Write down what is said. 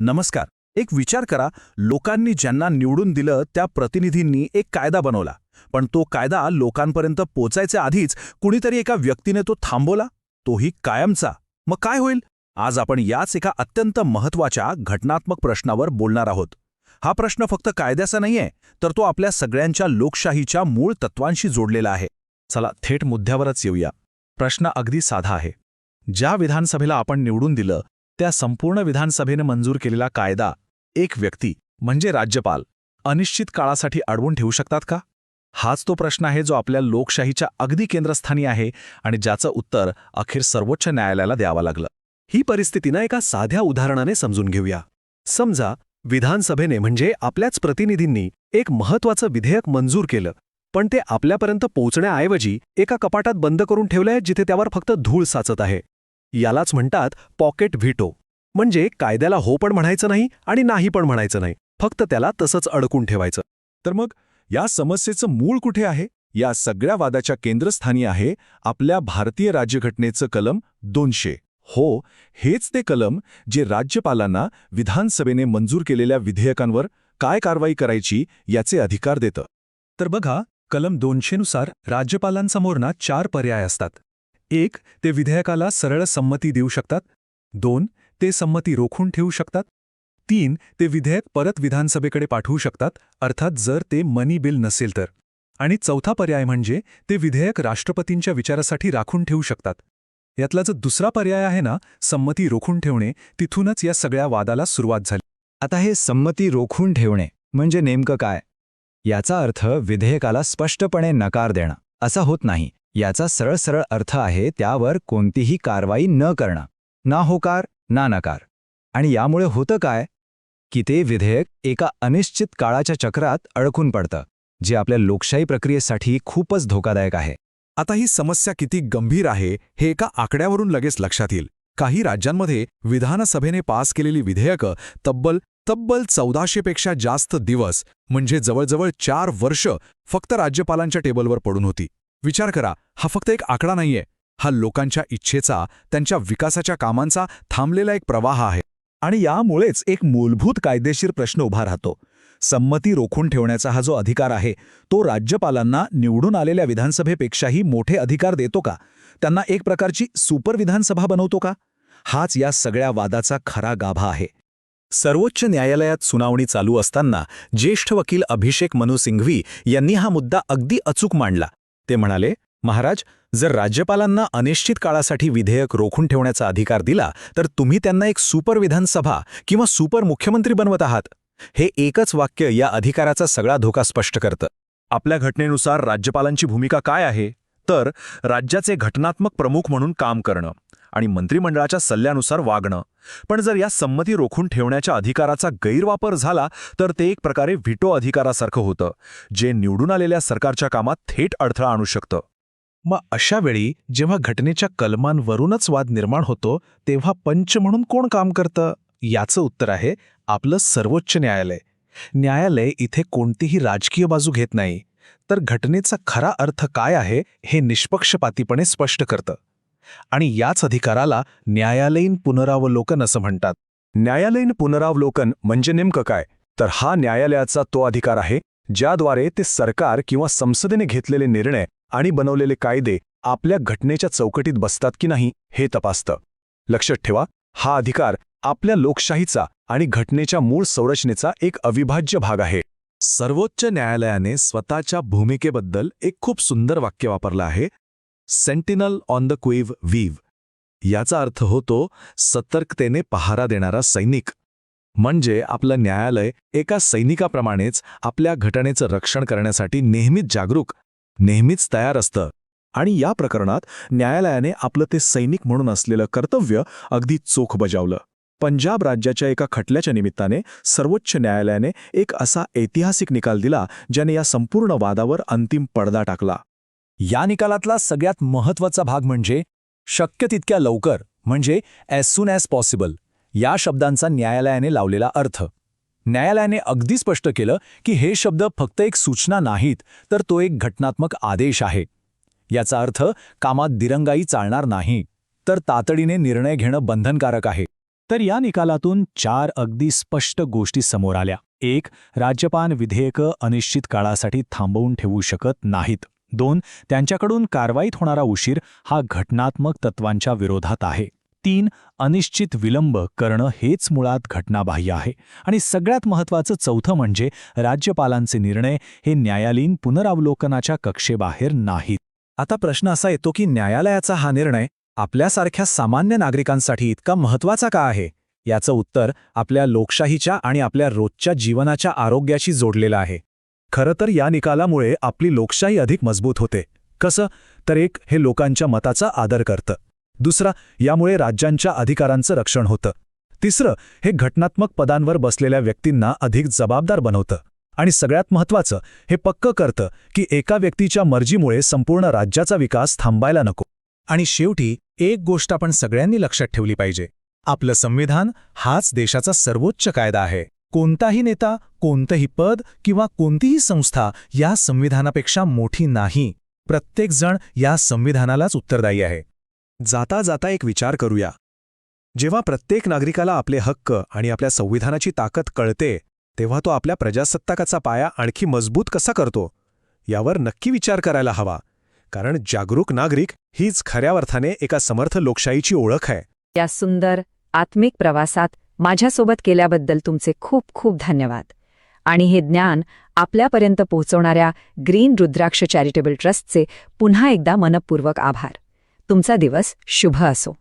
नमस्कार. एक विचार करा, लोकांनी ज्यांना निवडून दिलं त्या प्रतिनिधींनी एक कायदा बनवला, पण तो कायदा लोकांपर्यंत पोचायच्या आधीच कुणीतरी एका व्यक्तीने तो थांबवला, तोही कायमचा. मग काय होईल? आज आपण याच एका अत्यंत महत्त्वाच्या घटनात्मक प्रश्नावर बोलणार आहोत. हा प्रश्न फक्त कायद्याचा नाहीये, तर तो आपल्या सगळ्यांच्या लोकशाहीच्या मूळ तत्वांशी जोडलेला आहे. चला थेट मुद्द्यावरच येऊया. प्रश्न अगदी साधा आहे. ज्या विधानसभेला आपण निवडून दिलं त्या संपूर्ण विधानसभेने मंजूर केलेला कायदा एक व्यक्ती म्हणजे राज्यपाल अनिश्चित काळासाठी अडवून ठेवू शकतात का? हाच तो प्रश्न आहे जो आपल्या लोकशाहीच्या अगदी केंद्रस्थानी आहे आणि ज्याचं उत्तर अखेर सर्वोच्च न्यायालयाला द्यावं लागलं. ही परिस्थिती ना एका साध्या उदाहरणाने समजून घेऊया. समजा विधानसभेने म्हणजे आपल्याच प्रतिनिधींनी एक महत्त्वाचं विधेयक मंजूर केलं, पण ते आपल्यापर्यंत पोहोचण्याऐवजी एका कपाटात बंद करून ठेवलंय जिथे त्यावर फक्त धूळ साचत आहे. यालाच म्हणतात पॉकेट व्हीटो. म्हणजे कायद्याला हो पण म्हणायचं नाही आणि नाही पण म्हणायचं नाही, फक्त त्याला तसंच अडकून ठेवायचं. तर मग या समस्येचं मूळ कुठे आहे? या सगळ्या वादाच्या केंद्रस्थानी आहे आपल्या भारतीय राज्यघटनेचं कलम 200. हो, हेच ते कलम जे राज्यपालांना विधानसभेने मंजूर केलेल्या विधेयकांवर काय कारवाई करायची याचे अधिकार देतं. तर बघा, कलम 200 नुसार राज्यपालांसमोर 4 पर्याय असतात. 1. ते विधेयकाला सरळ संमती देऊ शकतात. 2. ते संमती रोखून ठेवू शकतात. 3. ते विधेयक परत विधानसभेकडे पाठवू शकतात, अर्थात जर ते मनी बिल नसेल तर. आणि 4था पर्याय म्हणजे ते विधेयक राष्ट्रपतींच्या विचारासाठी राखून ठेवू शकतात. यातला जो दुसरा पर्याय आहे ना, संमती रोखून ठेवणे, तिथूनच या सगळ्या वादाला सुरुवात झाली. आता हे संमती रोखून ठेवणे म्हणजे नेमकं काय? याचा अर्थ विधेयकाला स्पष्टपणे नकार देणं असा होत नाही. याचा सरळ अर्थ आहे त्यावर कोणतीही कारवाई न करणं. ना होकार ना नकार. आणि यामुळे होतं काय की ते विधेयक एका अनिश्चित काळाच्या चक्रात अडकून पडतं, जे आपल्या लोकशाही प्रक्रियेसाठी खूपच धोकादायक आहे. आता ही समस्या किती गंभीर आहे हे एका आकड्यावरून लगेच लक्षात येईल. काही राज्यांमध्ये विधानसभेने पास केलेली विधेयकं तब्बल 1400 पेक्षा जास्त दिवस म्हणजे जवळजवळ 4 वर्ष फक्त राज्यपालांच्या टेबलवर पडून होती. विचार करा, हा फक्त एक आकडा नाहीये, हा लोकांच्या इच्छेचा, त्यांच्या विकासाच्या कामांचा थांबलेला एक प्रवाह आहे. आणि यामुळेच एक मूलभूत कायदेशीर प्रश्न उभा राहतो. संमती रोखून ठेवण्याचा हा जो अधिकार आहे तो राज्यपालांना निवडून आलेल्या विधानसभेपेक्षाही मोठे अधिकार देतो का? त्यांना एक प्रकारची सुपर विधानसभा बनवतो का? हाच या सगळ्या वादाचा खरा गाभा आहे. सर्वोच्च न्यायालयात सुनावणी चालू असताना ज्येष्ठ वकील अभिषेक मनू सिंघवी यांनी हा मुद्दा अगदी अचूक मांडला. ते म्हणाले, महाराज, जर राज्यपालांना अनिश्चित काळासाठी विधेयक रोखून ठेवण्याचा अधिकार दिला तर तुम्ही त्यांना एक सुपर विधानसभा किंवा सुपर मुख्यमंत्री बनवत आहात. हे एकच वाक्य या अधिकाराचा सगळा धोका स्पष्ट करतं. आपल्या घटनेनुसार राज्यपालांची भूमिका काय आहे? तर राज्याचे घटनात्मक प्रमुख म्हणून काम करणं आणि मंत्रिमंडळाच्या सल्ल्यानुसार वागणं. पण जर या संमती रोखून ठेवण्याच्या अधिकाराचा गैरवापर झाला तर ते एक प्रकारे व्हीटो अधिकारासारखं होतं, जे निवडून आलेल्या सरकारच्या कामात थेट अडथळा आणू शकतं. मग अशा वेळी जेव्हा घटनेच्या कलमांवरूनच वाद निर्माण होतो तेव्हा पंच म्हणून कोण काम करतं? याचं उत्तर आहे आपलं सर्वोच्च न्यायालय. न्यायालय इथे कोणतीही राजकीय बाजू घेत नाही, तर घटनेचा खरा अर्थ काय आहे हे निष्पक्षपातीपणे स्पष्ट करतं. आणि याच अधिकाराला न्यायालयीन पुनरावलोकन असं म्हणतात. न्यायालयीन पुनरावलोकन म्हणजे नेमकं काय? तर हा न्यायालयाचा तो अधिकार आहे ज्याद्वारे ते सरकार किंवा संसदेने घेतलेले निर्णय आणि बनवलेले कायदे आपल्या घटनेच्या चौकटीत बसतात की नाही हे तपासतं. लक्षात ठेवा, हा अधिकार आपल्या लोकशाहीचा आणि घटनेच्या मूळ संरचनेचा एक अविभाज्य भाग आहे. सर्वोच्च न्यायालयाने स्वतःच्या भूमिकेबद्दल एक खूप सुंदर वाक्य वापरलं आहे, सेंटिनल ऑन द क्वीव व्हीव. याचा अर्थ होतो सतर्कतेने पहारा देणारा सैनिक. म्हणजे आपलं न्यायालय एका सैनिकाप्रमाणेच आपल्या घटनेचं रक्षण करण्यासाठी नेहमीच जागरूक, नेहमीच तयार असतं. आणि या प्रकरणात न्यायालयाने आपलं ते सैनिक म्हणून असलेलं कर्तव्य अगदी चोख बजावलं. पंजाब राज्याच्या एका खटल्याच्या निमित्ताने सर्वोच्च न्यायालयाने एक असा ऐतिहासिक निकाल दिला ज्याने या संपूर्ण वादावर अंतिम पडदा टाकला. या निकालातला सगळ्यात महत्त्वाचा भाग म्हणजे शक्य तितक्या लवकर, म्हणजे ॲज सून ॲज पॉसिबल या शब्दांचा न्यायालयाने लावलेला अर्थ. न्यायालयाने अगदी स्पष्ट केलं की हे शब्द फक्त एक सूचना नाहीत, तर तो एक घटनात्मक आदेश आहे. याचा अर्थ कामात दिरंगाई चालणार नाही, तर तातडीने निर्णय घेणं बंधनकारक आहे. तर या निकालातून 4 अगदी स्पष्ट गोष्टी समोर आल्या. 1. राज्यपाल विधेयकं अनिश्चित काळासाठी थांबवून ठेवू शकत नाहीत. 2. त्यांच्याकडून कारवाईत होणारा उशीर हा घटनात्मक तत्वांच्या विरोधात आहे. 3. अनिश्चित विलंब करणं हेच मुळात घटनाबाह्य आहे. आणि सगळ्यात महत्त्वाचं चौथं म्हणजे राज्यपालांचे निर्णय हे न्यायालयीन पुनरावलोकनाच्या कक्षेबाहेर नाहीत. आता प्रश्न असा येतो की न्यायालयाचा हा निर्णय आपल्यासारख्या सामान्य नागरिकांसाठी इतका महत्त्वाचा का आहे? याचं उत्तर आपल्या लोकशाहीच्या आणि आपल्या रोजच्या जीवनाच्या आरोग्याशी जोडलेलं आहे. खरं तर या निकालामुळे आपली लोकशाही अधिक मजबूत होते. कसं? तर एक, हे लोकांच्या मताचा आदर करतं. दुसरा, यामुळे राज्यांच्या अधिकारांचं रक्षण होतं. तिसरं, हे घटनात्मक पदांवर बसलेल्या व्यक्तींना अधिक जबाबदार बनवतं. आणि सगळ्यात महत्त्वाचं, हे पक्कं करतं की एका व्यक्तीच्या मर्जीमुळे संपूर्ण राज्याचा विकास थांबायला नको. आणि शेवटी एक गोष्ट आपण सगळ्यांनी लक्षात ठेवली पाहिजे. आपलं संविधान हाच देशाचा सर्वोच्च कायदा आहे. कोणताही नेता, कोणतंही पद किंवा कोणतीही संस्था या संविधानापेक्षा मोठी नाही. प्रत्येकजण या संविधानालाच उत्तरदायी आहे. जाता जाता एक विचार करूया. जेव्हा प्रत्येक नागरिकाला आपले हक्क आणि आपल्या संविधानाची ताकद कळते, तेव्हा तो आपल्या प्रजासत्ताकाचा पाया आणखी मजबूत कसा करतो यावर नक्की विचार करायला हवा. कारण जागरूक नागरिक हीच खऱ्या अर्थाने एका समर्थ लोकशाहीची ओळख आहे. या सुंदर आत्मिक प्रवासात माझ्यासोबत केल्याबद्दल तुमचे खूप खूप धन्यवाद. आणि हे ज्ञान आपल्यापर्यंत पोहोचवणाऱ्या ग्रीन रुद्राक्ष चॅरिटेबल ट्रस्टचे पुन्हा एकदा मनपूर्वक आभार. तुमचा दिवस शुभ असो.